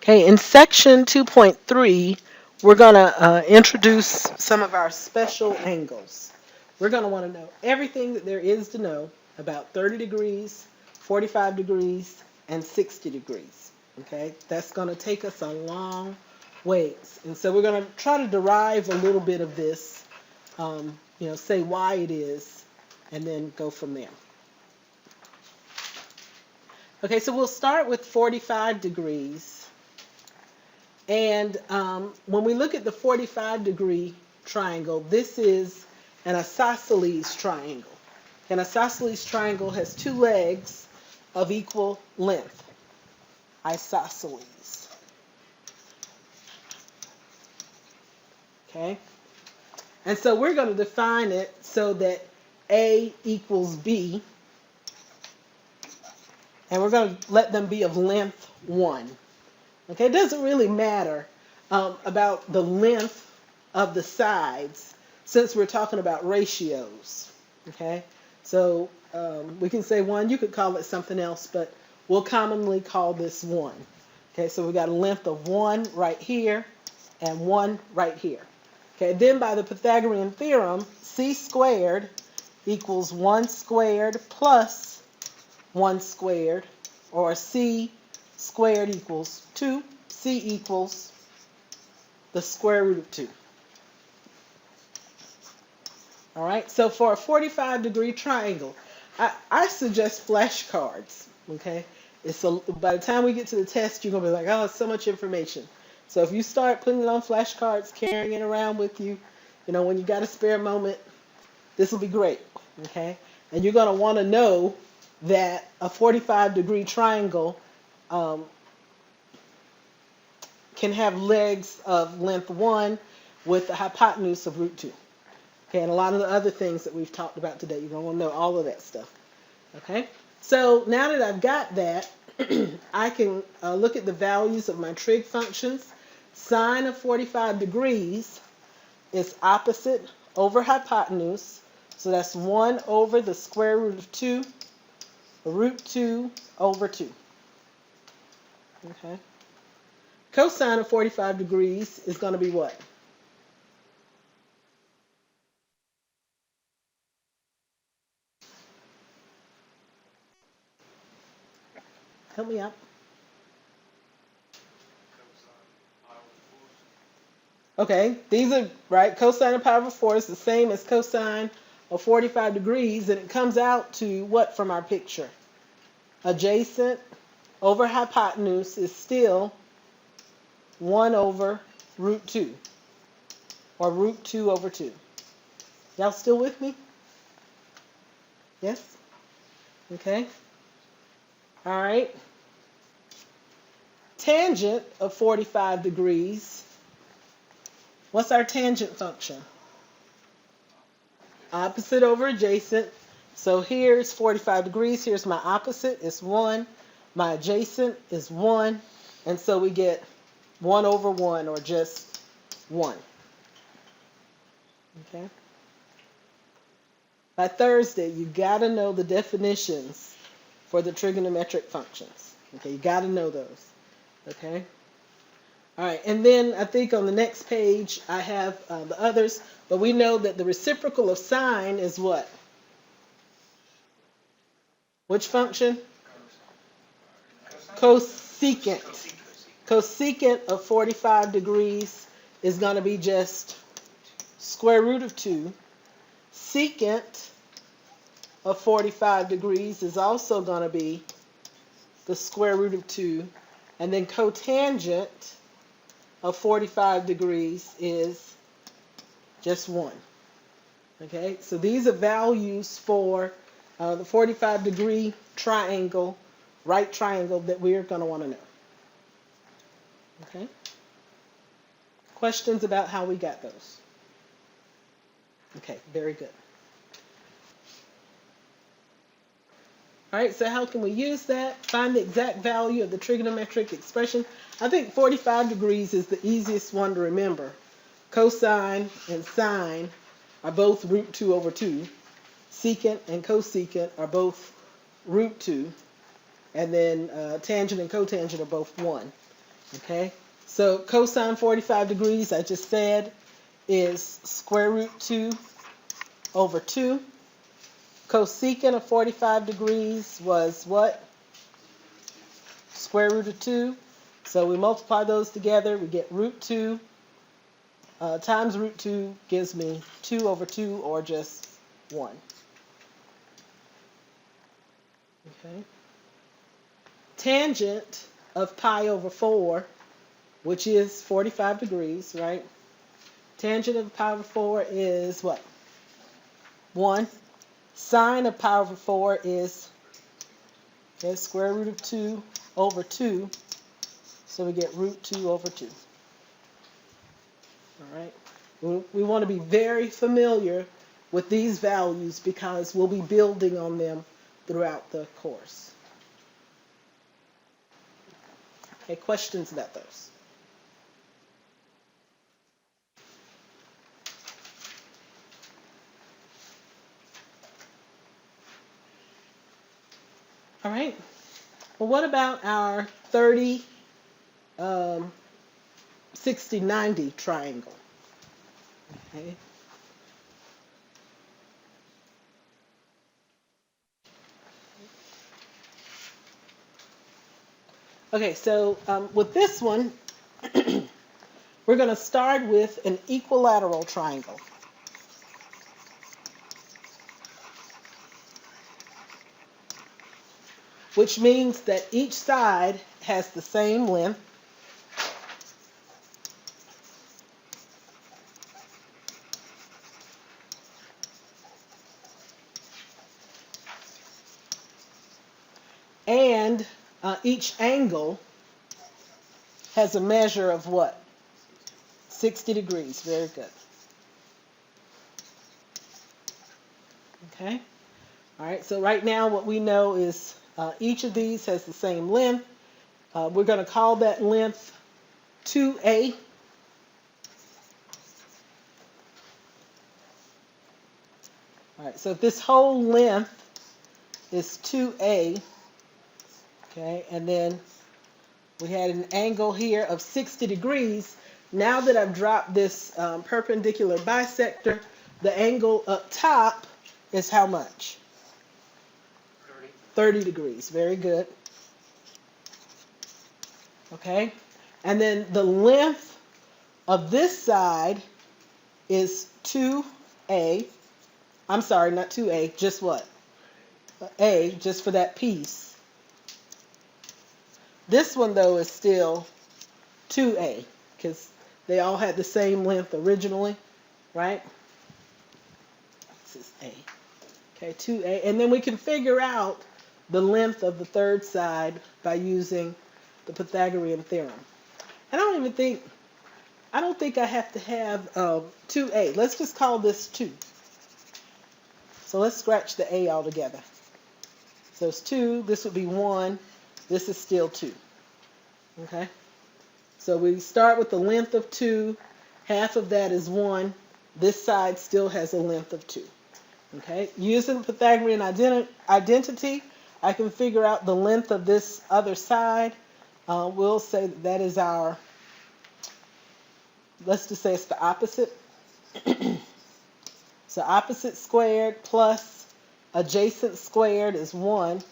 Okay, in section 2.3, we're going to introduce some of our special angles. We're going to want to know everything that there is to know about 30 degrees, 45 degrees, and 60 degrees. Okay, that's going to take us a long ways. And so we're going to try to derive a little bit of this, say why it is, and then go from there. Okay, so we'll start with 45 degrees. And when we look at the 45-degree triangle, this is an isosceles triangle. An isosceles triangle has two legs of equal length. Isosceles. Okay? And so we're going to define it so that A equals B. And we're going to let them be of length 1. Okay, it doesn't really matter about the length of the sides since we're talking about ratios. Okay, so we can say 1, you could call it something else, but we'll commonly call this 1. Okay, so we got a length of 1 right here and 1 right here. Okay, then by the Pythagorean theorem, c squared equals 1 squared plus 1 squared, or c squared equals 2. C equals the square root of 2. All right, so for a 45-degree triangle, I suggest flashcards. Okay, by the time we get to the test, you're going to be like, oh, it's so much information. So if you start putting it on flashcards, carrying it around with you, when you got a spare moment, this will be great. Okay, and you're going to want to know that a 45-degree triangle can have legs of length 1 with the hypotenuse of root 2. Okay, and a lot of the other things that we've talked about today, you're going to want to know all of that stuff. Okay, so now that I've got that, I can look at the values of my trig functions. Sine of 45 degrees is opposite over hypotenuse, so that's 1 over the square root of 2, root 2 over 2. Okay. Cosine of 45 degrees is going to be what? Help me out. Okay, these are, right, cosine of pi over 4 is the same as cosine of 45 degrees, and it comes out to what from our picture? Adjacent over hypotenuse is still 1 over root 2, or root 2 over 2. Y'all still with me? Yes? Okay. All right. Tangent of 45 degrees. What's our tangent function? Opposite over adjacent. So here's 45 degrees. Here's my opposite. It's 1. My adjacent is 1. And so we get 1 over 1, or just 1. Okay. By Thursday, you got to know the definitions for the trigonometric functions. Okay, you got to know those. Okay. All right, and then I think on the next page I have the others, but we know that the reciprocal of sine is what? Which function? Cosecant. Cosecant of 45 degrees is going to be just square root of 2. Secant of 45 degrees is also going to be the square root of 2. And then cotangent of 45 degrees is just 1. Okay, so these are values for the 45-degree triangle, right triangle, that we're going to want to know. Okay? Questions about how we got those? Okay, very good. All right, so how can we use that? Find the exact value of the trigonometric expression. I think 45 degrees is the easiest one to remember. Cosine and sine are both root 2 over 2. Secant and cosecant are both root 2. And then tangent and cotangent are both 1. Okay, so cosine 45 degrees, I just said, is square root 2 over 2. Cosecant of 45 degrees was what? Square root of 2. So we multiply those together, we get root 2 times root 2 gives me 2 over 2, or just 1. Okay. Tangent of pi over 4, which is 45 degrees, right? Tangent of pi over 4 is what? 1. Sine of pi over 4 is square root of 2 over 2. So we get root 2 over 2. All right. We want to be very familiar with these values because we'll be building on them throughout the course. Okay, questions about those? All right. Well, what about our 30, 60, 90 triangle? Okay. Okay, so with this one, we're going to start with an equilateral triangle. Which means that each side has the same length. And each angle has a measure of what? 60 degrees. Very good. Okay. All right. So right now what we know is each of these has the same length. We're going to call that length 2A. All right. So if this whole length is 2A, okay, and then we had an angle here of 60 degrees. Now that I've dropped this perpendicular bisector, the angle up top is how much? 30 degrees. Very good. Okay. And then the length of this side is 2A. I'm sorry, not 2A, just what? A, just for that piece. This one, though, is still 2A because they all had the same length originally, right? This is A. Okay, 2A. And then we can figure out the length of the third side by using the Pythagorean theorem. I don't think I have to have 2A. Let's just call this 2. So let's scratch the A altogether. So it's 2. This would be 1. This is still 2. Okay? So we start with the length of 2. Half of that is 1. This side still has a length of 2. Okay? Using Pythagorean identity, I can figure out the length of this other side. We'll say that is our, let's just say it's the opposite. So opposite squared plus adjacent squared is 1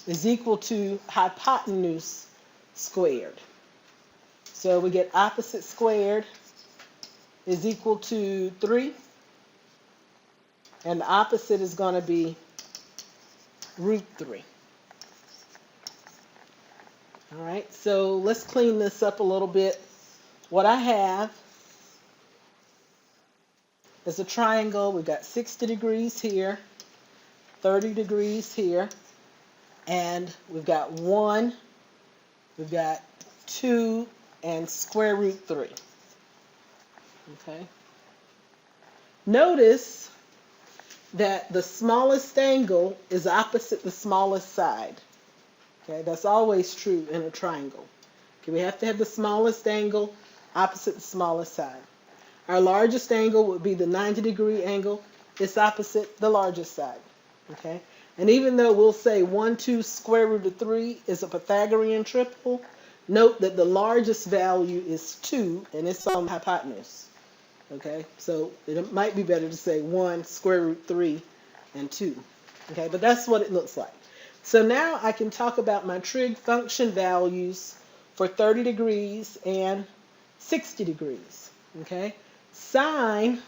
is equal to hypotenuse squared. So we get opposite squared is equal to 3. And the opposite is going to be root 3. All right, so let's clean this up a little bit. What I have is a triangle. We've got 60 degrees here, 30 degrees here, and we've got 1, we've got 2, and square root 3. Okay. Notice that the smallest angle is opposite the smallest side. Okay, that's always true in a triangle. Okay, we have to have the smallest angle opposite the smallest side. Our largest angle would be the 90-degree angle. It's opposite the largest side. Okay, and even though we'll say 1, 2 square root of 3 is a Pythagorean triple, Note that the largest value is 2, and it's on the hypotenuse. Okay, so it might be better to say 1 square root 3 and 2. Okay, but that's what it looks like. So now I can talk about my trig function values for 30 degrees and 60 degrees. Okay, sine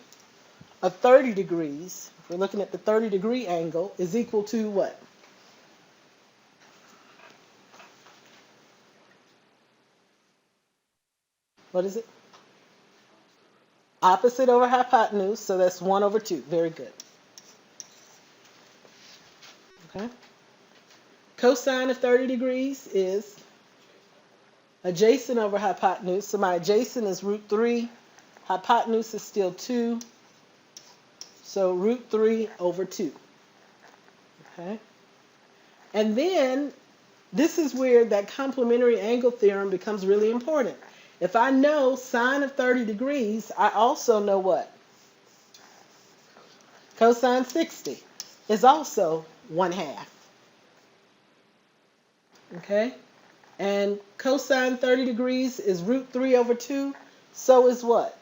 of 30 degrees, if we're looking at the 30-degree angle, is equal to what? What is it? Opposite over hypotenuse, so that's 1 over 2. Very good. Okay. Cosine of 30 degrees is adjacent over hypotenuse. So my adjacent is root 3. Hypotenuse is still 2. So root 3 over 2. Okay. And then this is where that complementary angle theorem becomes really important. If I know sine of 30 degrees, I also know what? Cosine 60 is also 1/2. Okay? And cosine 30 degrees is root 3 over 2. So is what?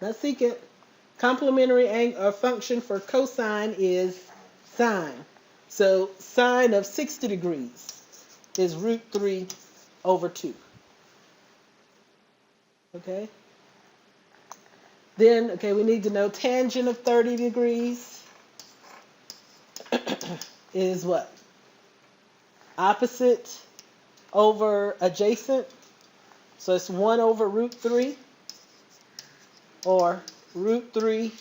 Not secant. Complementary angle or function for cosine is sine. So sine of 60 degrees is root 3 over 2. Okay? Then, okay, we need to know tangent of 30 degrees is what? Opposite over adjacent. So it's 1 over root 3 or root 3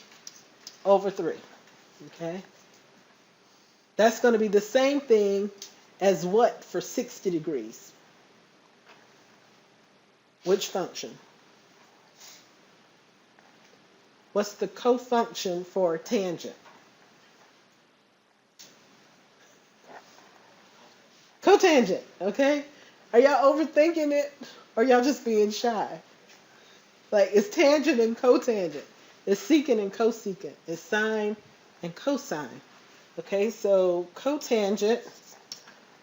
over 3. Okay? That's going to be the same thing as what for 60 degrees? Which function? What's the cofunction for tangent? Cotangent, okay? Are y'all overthinking it or y'all just being shy? Like, it's tangent and cotangent. It's secant and cosecant. It's sine and cosine. Okay, so cotangent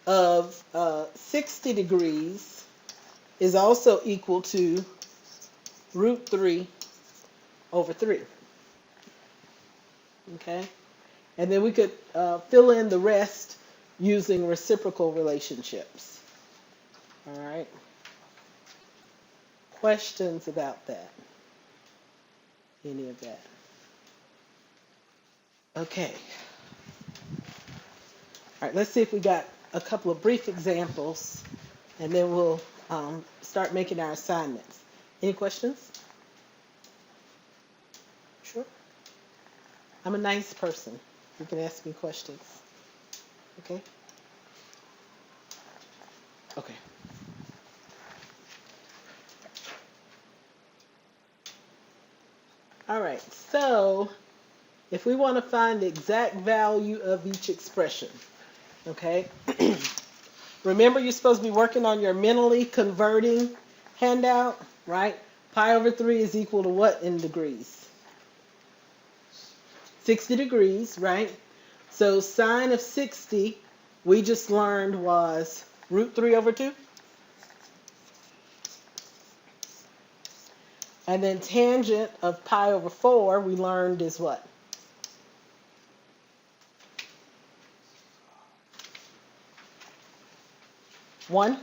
of 60 degrees is also equal to root 3 over 3. Okay? And then we could fill in the rest using reciprocal relationships. All right? Questions about that? Any of that? Okay. All right, let's see if we got a couple of brief examples, and then we'll start making our assignments. Any questions? Sure. I'm a nice person. You can ask me questions. Okay? Okay. All right, so if we want to find the exact value of each expression, okay? Remember, you're supposed to be working on your mentally converting handout, right? Pi over 3 is equal to what in degrees? 60 degrees, right? So sine of 60, we just learned was root 3 over 2. And then tangent of pi over 4, we learned is what? One.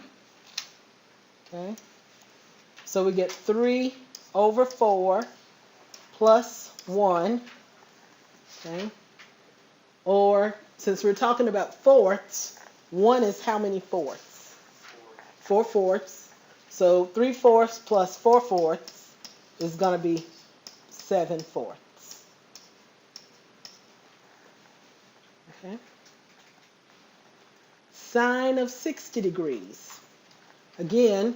Okay. So we get 3 over 4 plus 1. Okay. Or, since we're talking about fourths, 1 is how many fourths? 4 fourths. So 3/4 plus 4/4 is going to be 7/4. Okay. Sine of 60 degrees, again,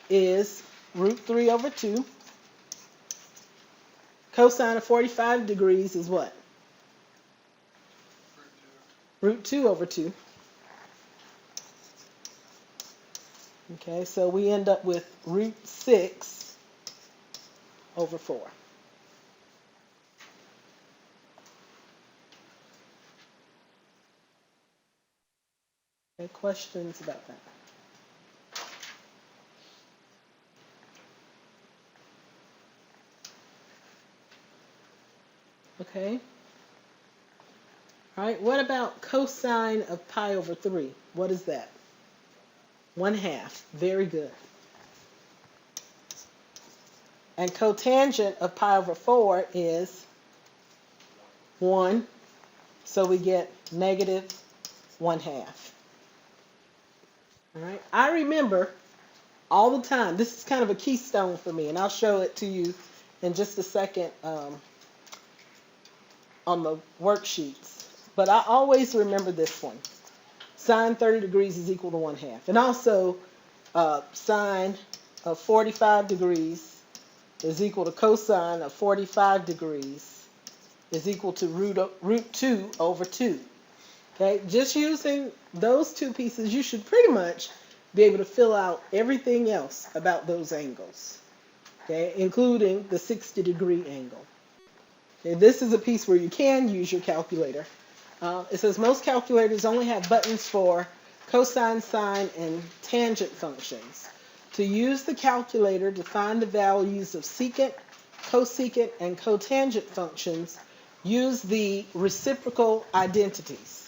is root 3 over 2. Cosine of 45 degrees is what? Root 2 over 2. Okay, so we end up with root 6 over 4. Any questions about that? Okay. All right, what about cosine of pi over 3? What is that? 1/2. Very good. And cotangent of pi over 4 is 1. So we get negative 1/2. All right. I remember all the time, this is kind of a keystone for me, and I'll show it to you in just a second on the worksheets. But I always remember this one. Sine 30 degrees is equal to 1/2. And also, sine of 45 degrees is equal to cosine of 45 degrees is equal to root 2 over 2. Okay, just using those two pieces, you should pretty much be able to fill out everything else about those angles, okay, including the 60-degree angle. Okay, this is a piece where you can use your calculator. It says most calculators only have buttons for cosine, sine, and tangent functions. To use the calculator to find the values of secant, cosecant, and cotangent functions, use the reciprocal identities.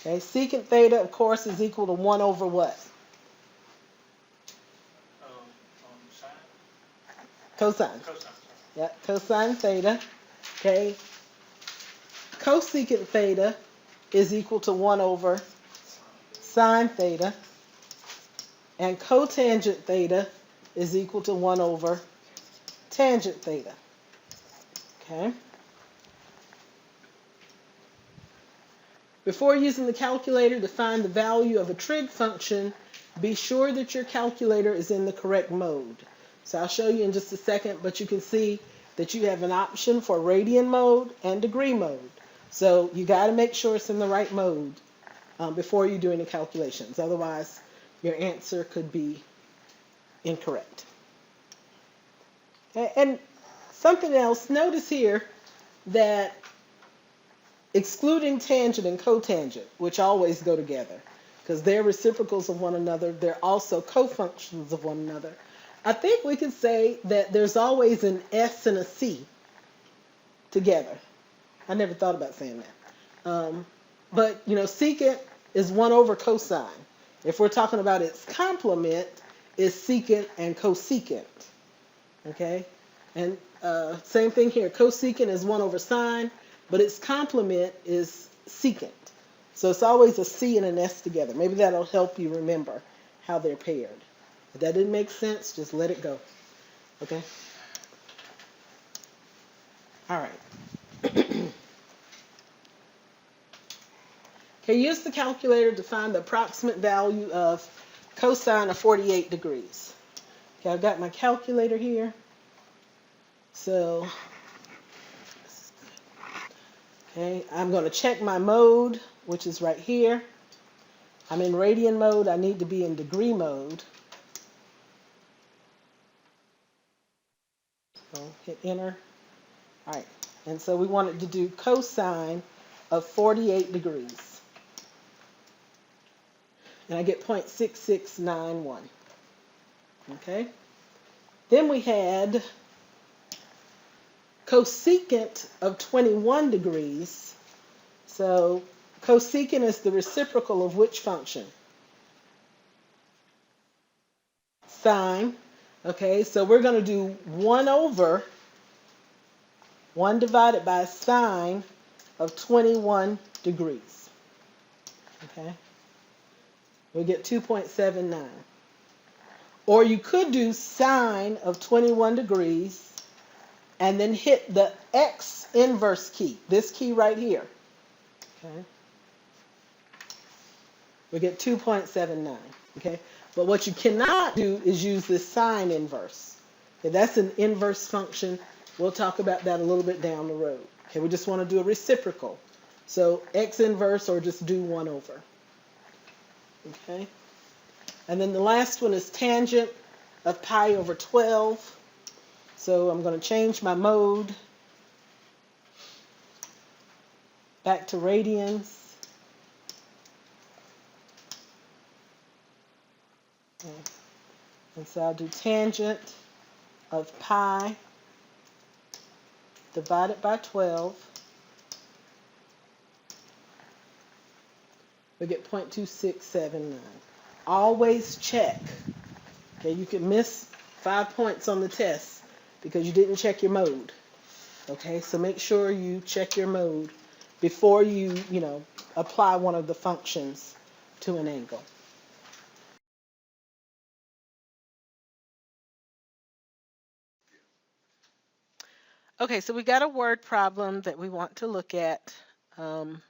Okay, secant theta, of course, is equal to 1 over what? Cosine. Yeah, cosine theta. Okay. Cosecant theta is equal to 1 over sine theta. And cotangent theta is equal to 1 over tangent theta. Okay. Before using the calculator to find the value of a trig function, be sure that your calculator is in the correct mode. So I'll show you in just a second, but you can see that you have an option for radian mode and degree mode. So you got to make sure it's in the right mode before you do any calculations. Otherwise, your answer could be incorrect. Okay, and something else, notice here that excluding tangent and cotangent, which always go together, because they're reciprocals of one another, they're also cofunctions of one another. I think we could say that there's always an S and a C together. I never thought about saying that. But, you know, secant is 1 over cosine. If we're talking about its complement, it's secant and cosecant. Okay? And same thing here. Cosecant is 1 over sine, but its complement is secant. So it's always a C and an S together. Maybe that'll help you remember how they're paired. If that didn't make sense, just let it go. Okay? All right. Okay, use the calculator to find the approximate value of cosine of 48 degrees. Okay, I've got my calculator here. So, okay, I'm going to check my mode, which is right here. I'm in radian mode. I need to be in degree mode. So hit enter. All right, and so we wanted to do cosine of 48 degrees. And I get 0.6691. Okay? Then we had cosecant of 21 degrees. So cosecant is the reciprocal of which function? Sine. Okay, so we're going to do 1 over 1 divided by sine of 21 degrees. Okay? We get 2.79. Or you could do sine of 21 degrees and then hit the X inverse key, this key right here. Okay? We get 2.79. Okay? But what you cannot do is use this sine inverse. Okay, that's an inverse function. We'll talk about that a little bit down the road. Okay, we just want to do a reciprocal. So X inverse or just do 1 over. Okay? And then the last one is tangent of pi over 12. So I'm going to change my mode. Back to radians. Okay. And so I'll do tangent of pi divided by 12. We get 0.2679. Always check. Okay, you can miss 5 points on the test because you didn't check your mode. Okay, so make sure you check your mode before you apply one of the functions to an angle. Okay, so we got a word problem that we want to look at. Um,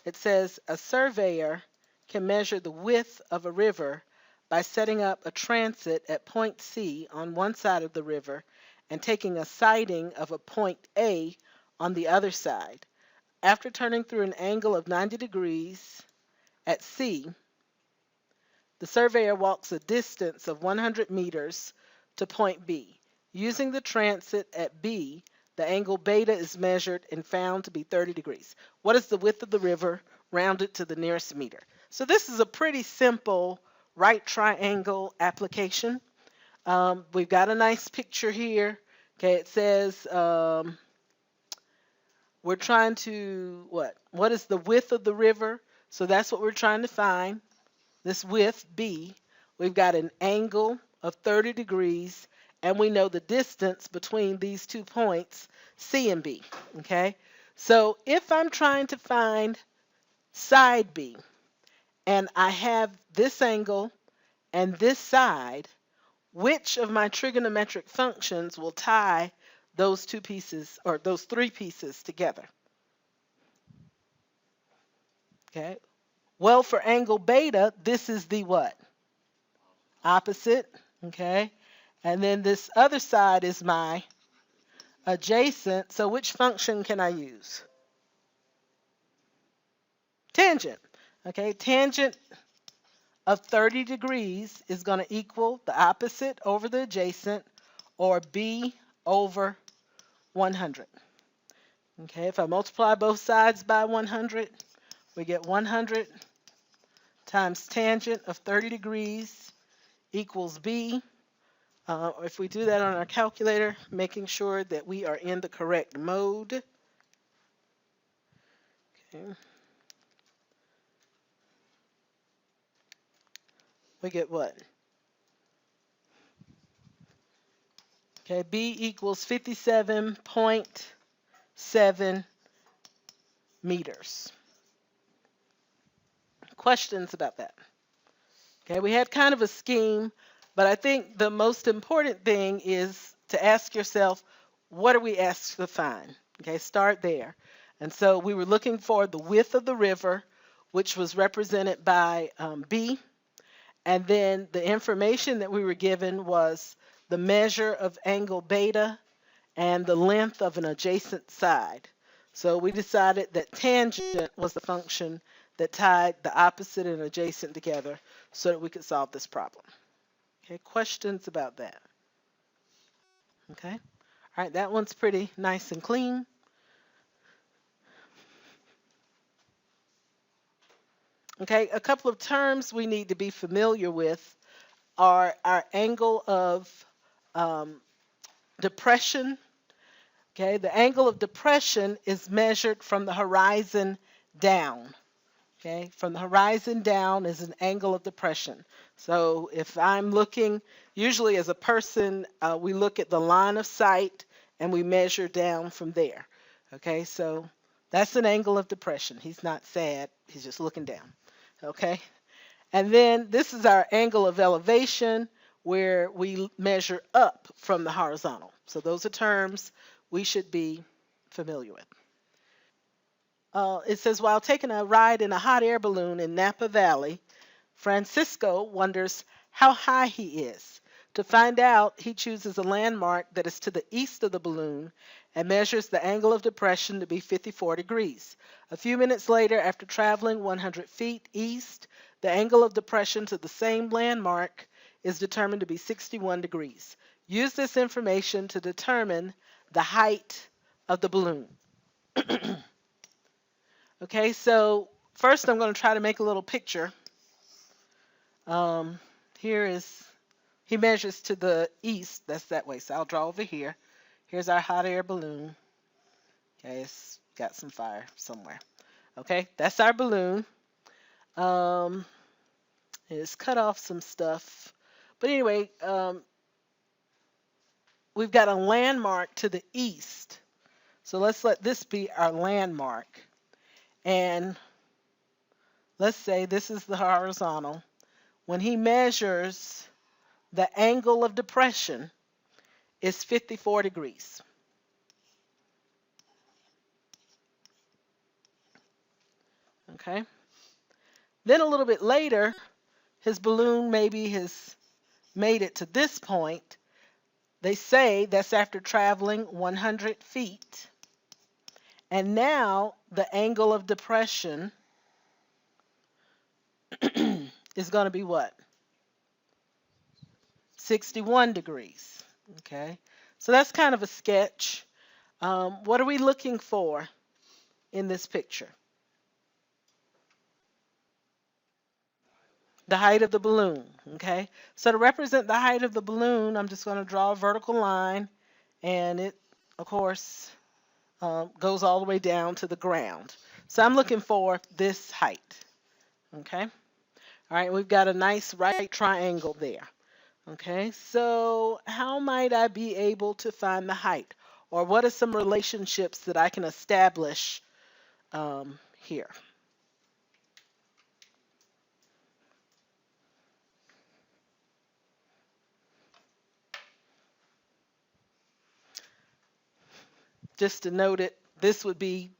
it says a surveyor can measure the width of a river by setting up a transit at point C on one side of the river and taking a sighting of a point A on the other side. After turning through an angle of 90 degrees at C, the surveyor walks a distance of 100 meters to point B. Using the transit at B, the angle beta is measured and found to be 30 degrees. What is the width of the river rounded to the nearest meter? So this is a pretty simple right triangle application. We've got a nice picture here. Okay, it says we're trying to, what is the width of the river? So that's what we're trying to find. This width, B, we've got an angle of 30 degrees, and we know the distance between these 2 points, C and B, okay? So if I'm trying to find side B, and I have this angle and this side, which of my trigonometric functions will tie those 2 pieces, or those 3 pieces together? Okay. Well, for angle beta, this is the what? Opposite. Okay. And then this other side is my adjacent. So which function can I use? Tangent. Okay. Tangent of 30 degrees is going to equal the opposite over the adjacent, or b over 100. Okay. If I multiply both sides by 100, we get 100 times tangent of 30 degrees equals b. If we do that on our calculator, making sure that we are in the correct mode. Okay. We get what? Okay, B equals 57.7 meters. Questions about that? Okay, we had kind of a scheme, but I think the most important thing is to ask yourself, what are we asked to find? Okay, start there. And so we were looking for the width of the river, which was represented by B. And then the information that we were given was the measure of angle beta and the length of an adjacent side. So we decided that tangent was the function that tied the opposite and adjacent together so that we could solve this problem. Okay, questions about that? Okay, all right, that one's pretty nice and clean. Okay, a couple of terms we need to be familiar with are our angle of depression. Okay, the angle of depression is measured from the horizon down. Okay, from the horizon down is an angle of depression. So if I'm looking, usually as a person, we look at the line of sight and we measure down from there. Okay, so that's an angle of depression. He's not sad, he's just looking down. Okay, and then this is our angle of elevation where we measure up from the horizontal. So those are terms we should be familiar with. It says, while taking a ride in a hot air balloon in Napa Valley, Francisco wonders how high he is. To find out, he chooses a landmark that is to the east of the balloon and measures the angle of depression to be 54 degrees. A few minutes later, after traveling 100 feet east, the angle of depression to the same landmark is determined to be 61 degrees. Use this information to determine the height of the balloon. Okay, so first I'm going to try to make a little picture. Here is, he measures to the east, that's that way, so I'll draw over here. Here's our hot air balloon. Okay, it's got some fire somewhere. Okay, that's our balloon. Um, it's cut off some stuff. But anyway, we've got a landmark to the east. So let's let this be our landmark. And let's say this is the horizontal. When he measures, the angle of depression is 54 degrees. Okay. Then a little bit later, his balloon maybe has made it to this point. They say that's after traveling 100 feet. And now the angle of depression is going to be what? 61 degrees. Okay. So that's kind of a sketch. What are we looking for in this picture? The height of the balloon. Okay. So to represent the height of the balloon, I'm just going to draw a vertical line, and it, of course, goes all the way down to the ground. So I'm looking for this height. Okay. All right. We've got a nice right triangle there. Okay. So how might I be able to find the height? Or what are some relationships that I can establish here? Just to note it, this would be,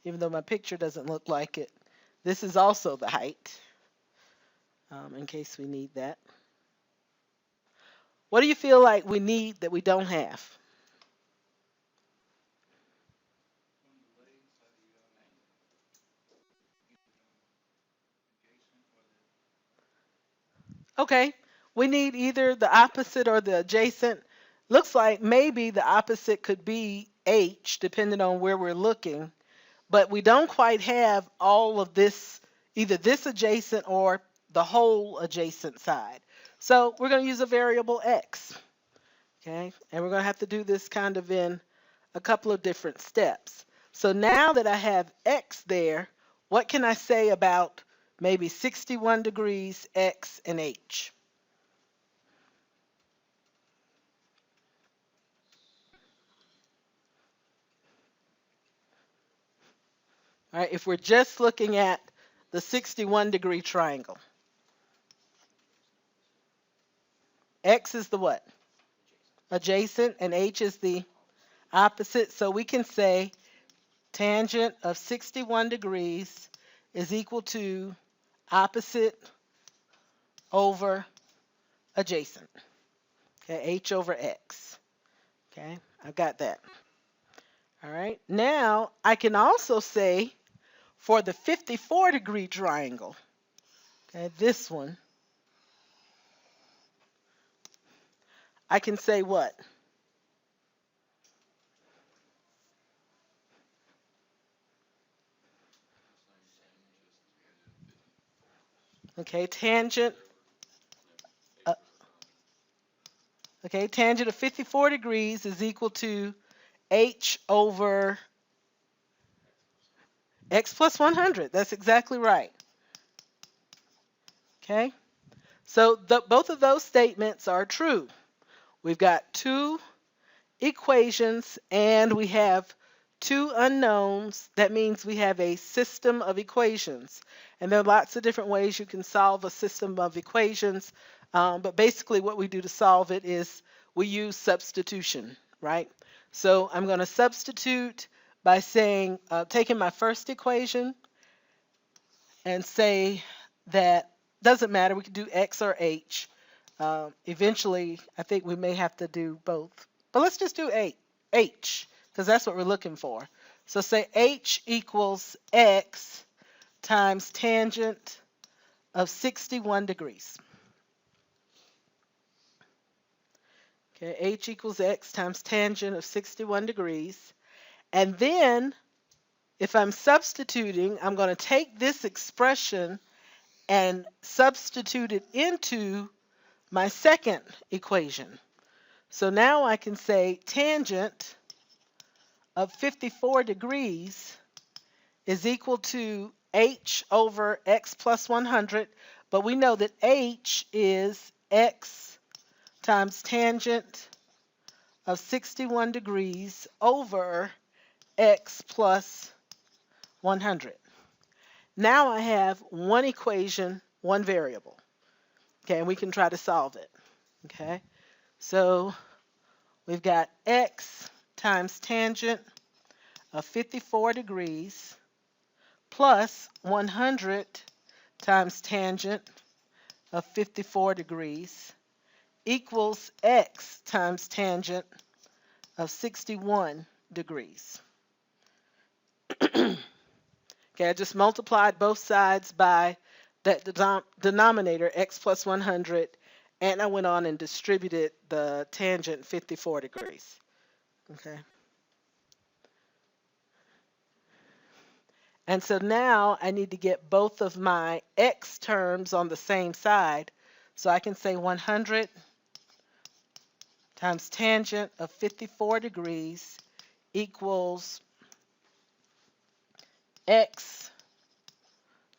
even though my picture doesn't look like it, this is also the height, in case we need that. What do you feel like we need that we don't have? Okay, we need either the opposite or the adjacent. Looks like maybe the opposite could be h, depending on where we're looking, but we don't quite have all of this, either this adjacent or the whole adjacent side. So we're going to use a variable x. Okay, and we're going to have to do this kind of in a couple of different steps. So now that I have x there, what can I say about maybe 61 degrees, x, and h? All right, if we're just looking at the 61-degree triangle, x is the what? Adjacent, and h is the opposite. So we can say tangent of 61 degrees is equal to opposite over adjacent. Okay, h over x. Okay, I've got that. All right, now I can also say for the 54-degree triangle, okay, this one, I can say what? Okay, tangent. Uh, okay, tangent of 54 degrees is equal to h over x plus 100. That's exactly right. Okay, so both of those statements are true. We've got two equations and we have two unknowns. That means we have a system of equations. And there are lots of different ways you can solve a system of equations. But basically what we do to solve it is we use substitution, right? So I'm going to substitute by saying, taking my first equation and say that doesn't matter. We can do x or h. Eventually, I think we may have to do both. But let's just do h, because that's what we're looking for. So say h equals x times tangent of 61 degrees. Okay, h equals x times tangent of 61 degrees. And then, if I'm substituting, I'm going to take this expression and substitute it into my second equation. So now I can say tangent of 54 degrees is equal to h over x plus 100, but we know that h is x times tangent of 61 degrees over x plus 100. Now I have one equation, one variable. Okay, and we can try to solve it. Okay, so we've got x times tangent of 54 degrees plus 100 times tangent of 54 degrees equals x times tangent of 61 degrees. Okay, I just multiplied both sides by that denominator, x plus 100, and I went on and distributed the tangent 54 degrees. Okay. And so now I need to get both of my x terms on the same side. So I can say 100 times tangent of 54 degrees equals x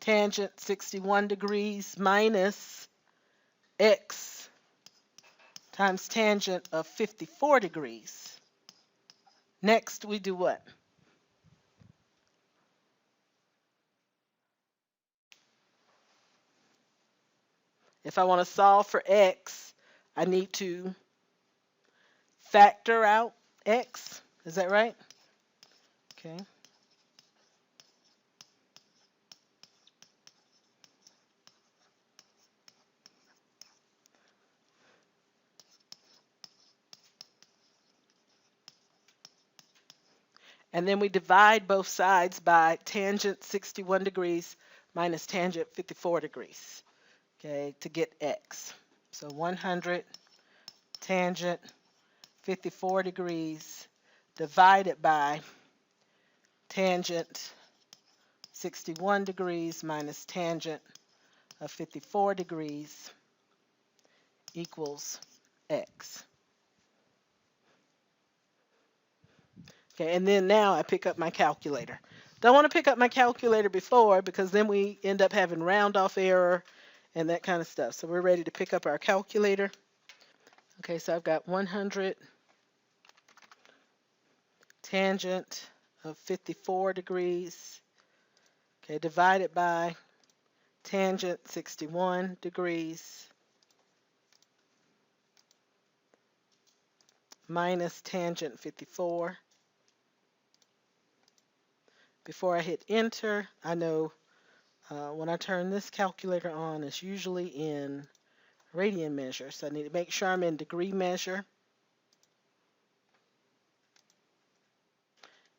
tangent 61 degrees minus x times tangent of 54 degrees. Next, we do what? If I want to solve for x, I need to factor out x. Is that right? Okay. And then we divide both sides by tangent 61 degrees minus tangent 54 degrees, okay, to get x. So 100 tangent 54 degrees divided by tangent 61 degrees minus tangent of 54 degrees equals x. Okay, and then now I pick up my calculator. Don't want to pick up my calculator before because then we end up having round off error and that kind of stuff. So we're ready to pick up our calculator. Okay, so I've got 100 tangent of 54 degrees, okay, divided by tangent 61 degrees minus tangent 54. Before I hit enter, I know when I turn this calculator on, it's usually in radian measure. So I need to make sure I'm in degree measure.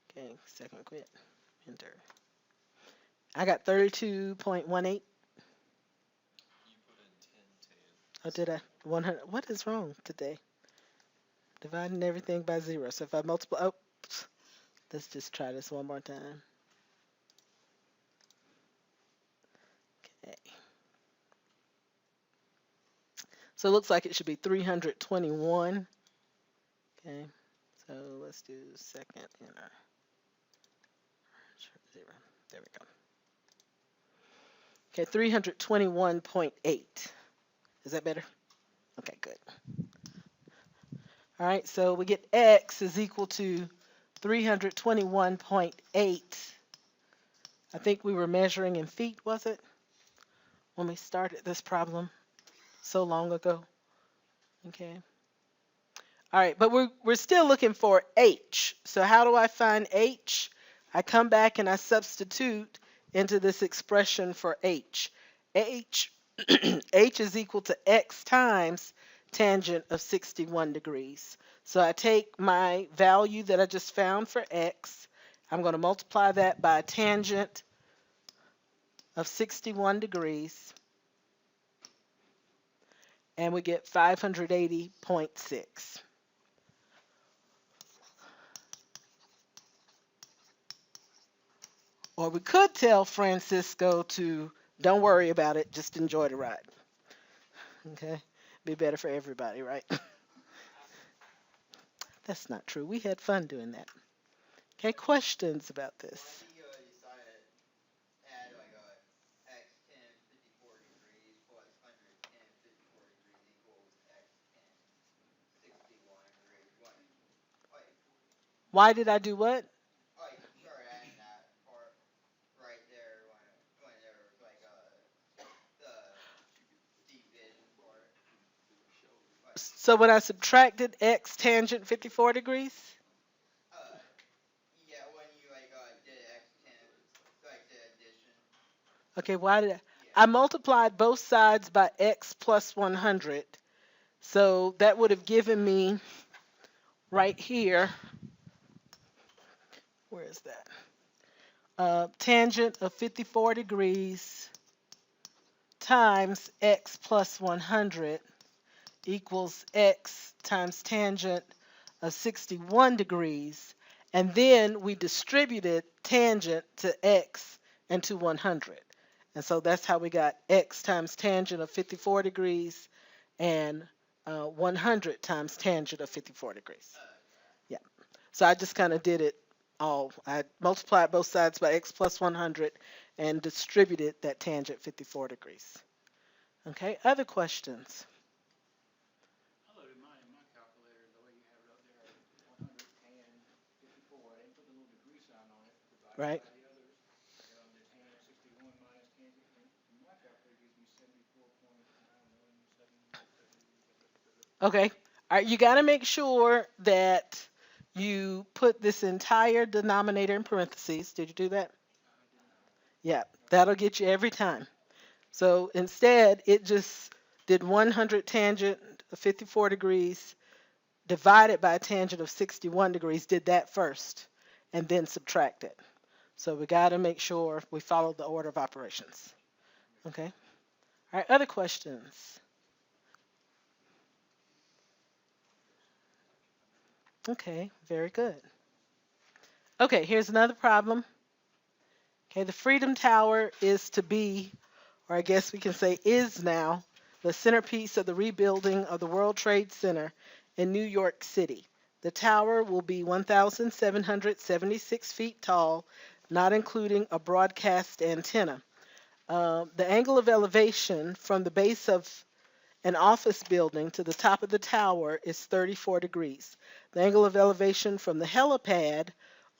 Okay, second quit, enter. I got 32.18. You put in 10, Oh, did I? 100. What is wrong today? Dividing everything by 0. So if I multiply, oh, let's just try this one more time. Okay. So it looks like it should be 321. Okay. So let's do second enter. 0. There we go. Okay, 321.8. Is that better? Okay, good. All right, so we get x is equal to 321.8. I think we were measuring in feet, was it? When we started this problem so long ago. Okay. All right, but we're still looking for h. So how do I find h? I come back and I substitute into this expression for h. h is equal to x times tangent of 61 degrees. So I take my value that I just found for x. I'm going to multiply that by tangent of 61 degrees. And we get 580.6. Or we could tell Francisco to don't worry about it, just enjoy the ride. Okay? Be better for everybody, right? That's not true. We had fun doing that. Okay, questions about this? Why did I do what? So when I subtracted x tangent 54 degrees? Okay, why did I multiplied both sides by x plus 100. So that would have given me right here, where is that? Tangent of 54 degrees times x plus 100 equals x times tangent of 61 degrees. And then we distributed tangent to x and to 100. And so that's how we got x times tangent of 54 degrees and 100 times tangent of 54 degrees. Yeah. So I just kind of did it all. I multiplied both sides by x plus 100 and distributed that tangent 54 degrees. Okay, other questions? I loaded mine in my calculator the way you have it up there, 154. I didn't put the little degree sign on it, divided Right. by the others. I got on the tan 61 minus tangent, and my calculator gives me 74.9177. Okay. All right, you got to make sure that you put this entire denominator in parentheses. Did you do that? I did not. Yeah, that'll get you every time. So instead, it just did 100 tangent of 54 degrees divided by a tangent of 61 degrees, did that first, and then subtract it. So we got to make sure we follow the order of operations. Okay. All right, other questions? Okay, very good. Okay, here's another problem. Okay, the Freedom Tower is to be, or I guess we can say is now, the centerpiece of the rebuilding of the World Trade Center in New York City. The tower will be 1,776 feet tall, not including a broadcast antenna. The angle of elevation from the base of an office building to the top of the tower is 34 degrees. The angle of elevation from the helipad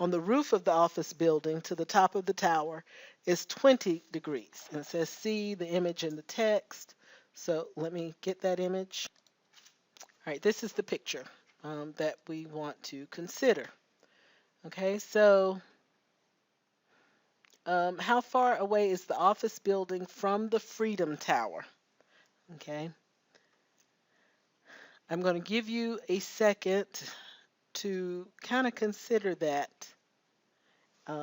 on the roof of the office building to the top of the tower is 20 degrees. And it says see the image in the text. So let me get that image. All right, this is the picture that we want to consider. Okay, so how far away is the office building from the Freedom Tower? Okay. I'm going to give you a second to kind of consider that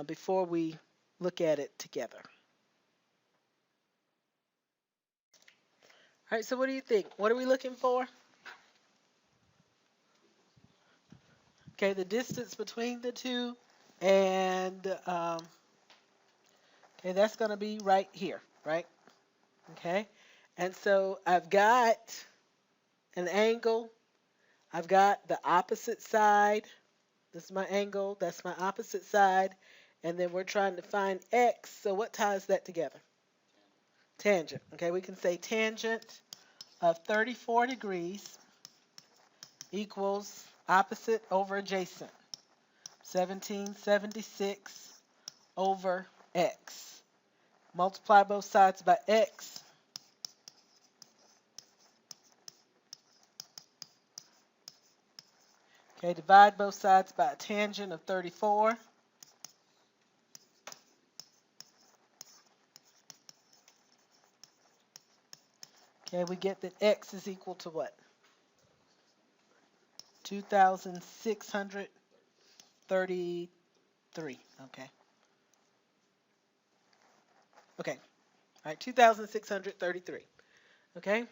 before we look at it together. All right, so what do you think? What are we looking for? Okay, the distance between the two, and okay, that's going to be right here, right? Okay, and so I've got an angle. I've got the opposite side. This is my angle. That's my opposite side. And then we're trying to find x. So what ties that together? Tangent. Okay, we can say tangent of 34 degrees equals opposite over adjacent. 1776 over x. Multiply both sides by x. Okay, divide both sides by a tangent of 34. Okay, we get that x is equal to what? 2,633. Okay. Okay. All right, 2,633. Okay.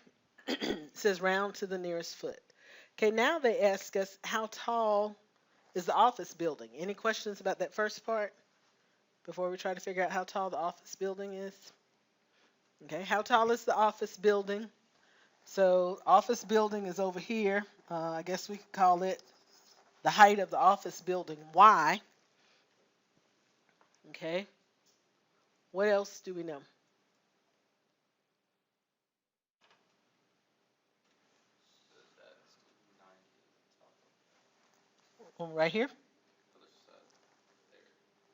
It says round to the nearest foot. Okay, now they ask us how tall is the office building? Any questions about that first part? before we try to figure out how tall the office building is? Okay, how tall is the office building? So office building is over here. I guess we could call it the height of the office building Y. Okay, what else do we know? So that's 90 at the top Right here? other side there.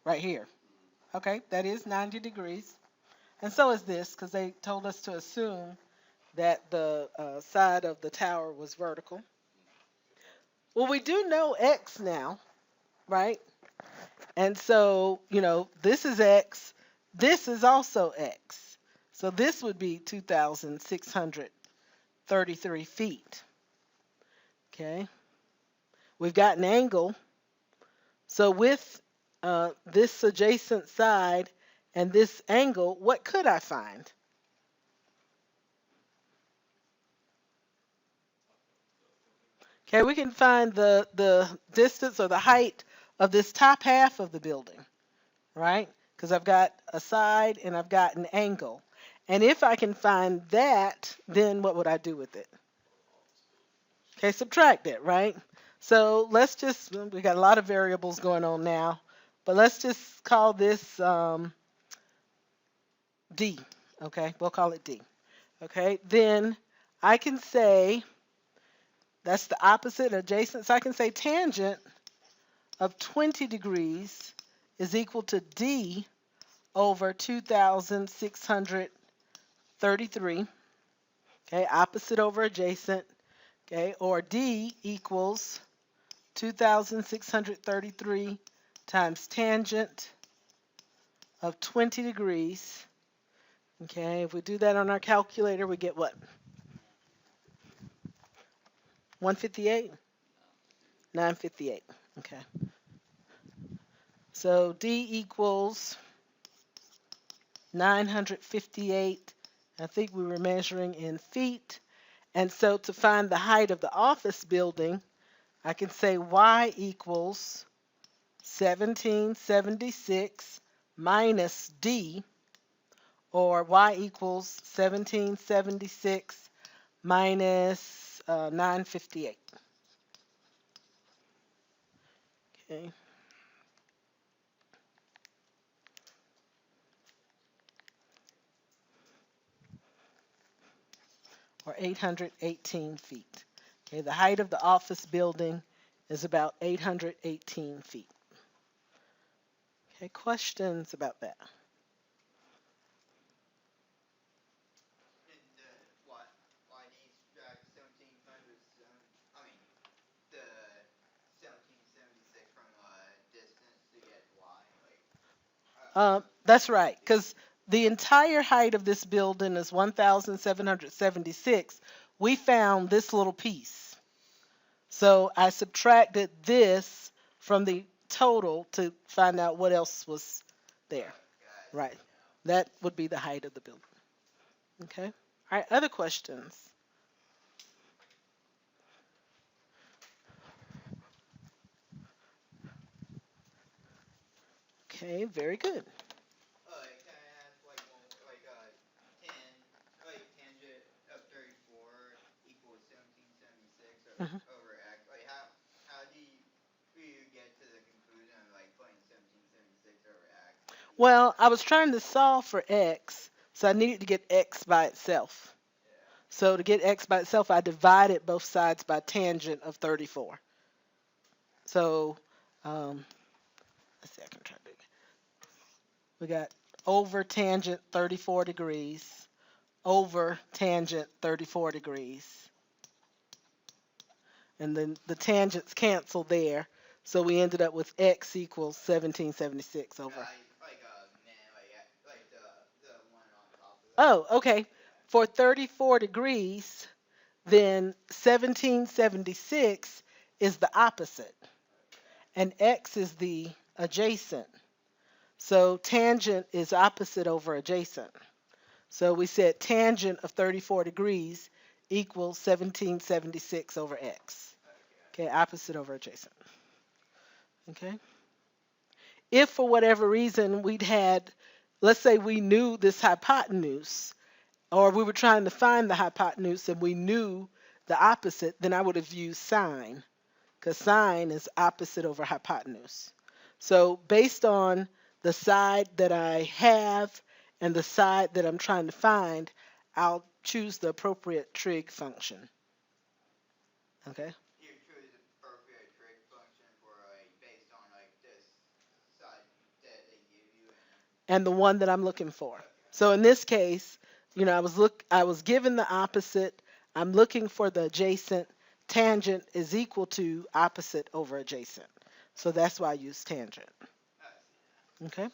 Right here. Mm-hmm. Okay, that is 90 degrees. And so is this, because they told us to assume that the side of the tower was vertical. Well, we do know X now, right? And so, this is X. This is also X. So this would be 2,633 feet. Okay. We've got an angle. So with this adjacent side and this angle, what could I find? Okay, we can find the distance or the height of this top half of the building, right? Because I've got a side and I've got an angle. And if I can find that, then what would I do with it? Okay, subtract it, right? So let's just, we got a lot of variables going on now, but let's just call this D. Okay, we'll call it D. Okay, then I can say that's the opposite adjacent. So I can say tangent of 20 degrees is equal to D over 2,633. Okay, opposite over adjacent. Okay, or D equals 2,633 times tangent of 20 degrees. Okay, if we do that on our calculator, we get what? 158? 958. Okay. So D equals 958. I think we were measuring in feet. And so to find the height of the office building, I can say Y equals 1776 minus D, or Y equals 1776 minus 958. Okay. Or 818 feet. Okay, the height of the office building is about 818 feet. Okay, questions about that? And why do you subtract 1707? I mean, the 1776 from distance to get y. That's right, because the entire height of this building is 1,776. We found this little piece. So I subtracted this from the total to find out what else was there. Right. That would be the height of the building. Okay. All right, other questions? Okay, very good. Can I ask one, tangent of 34 equals 1776 Mhm. over x? How do you get to the conclusion of putting 1776 over x? Well, I was trying to solve for x, so I needed to get x by itself. Yeah. So to get x by itself, I divided both sides by tangent of 34. So, let's see, I can try to do it. We got over tangent 34 degrees, over tangent 34 degrees. And then the tangents cancel there. So we ended up with x equals 1776 over. Man, the one on top of that. Oh, okay. Yeah. For 34 degrees, then 1776 is the opposite, and x is the adjacent. So tangent is opposite over adjacent. So we said tangent of 34 degrees equals 1776 over x. Okay. Okay, opposite over adjacent. Okay. if for whatever reason we'd had, let's say we knew this hypotenuse, or we were trying to find the hypotenuse and we knew the opposite, then I would have used sine, because sine is opposite over hypotenuse. So based on the side that I have and the side that I'm trying to find, I'll choose the appropriate trig function. Okay? You choose the appropriate trig function for like based on like this side that they give you And the one that I'm looking for. okay. So in this case, I was given the opposite. I'm looking for the adjacent. Tangent is equal to opposite over adjacent. So that's why I use tangent. I see that. Okay?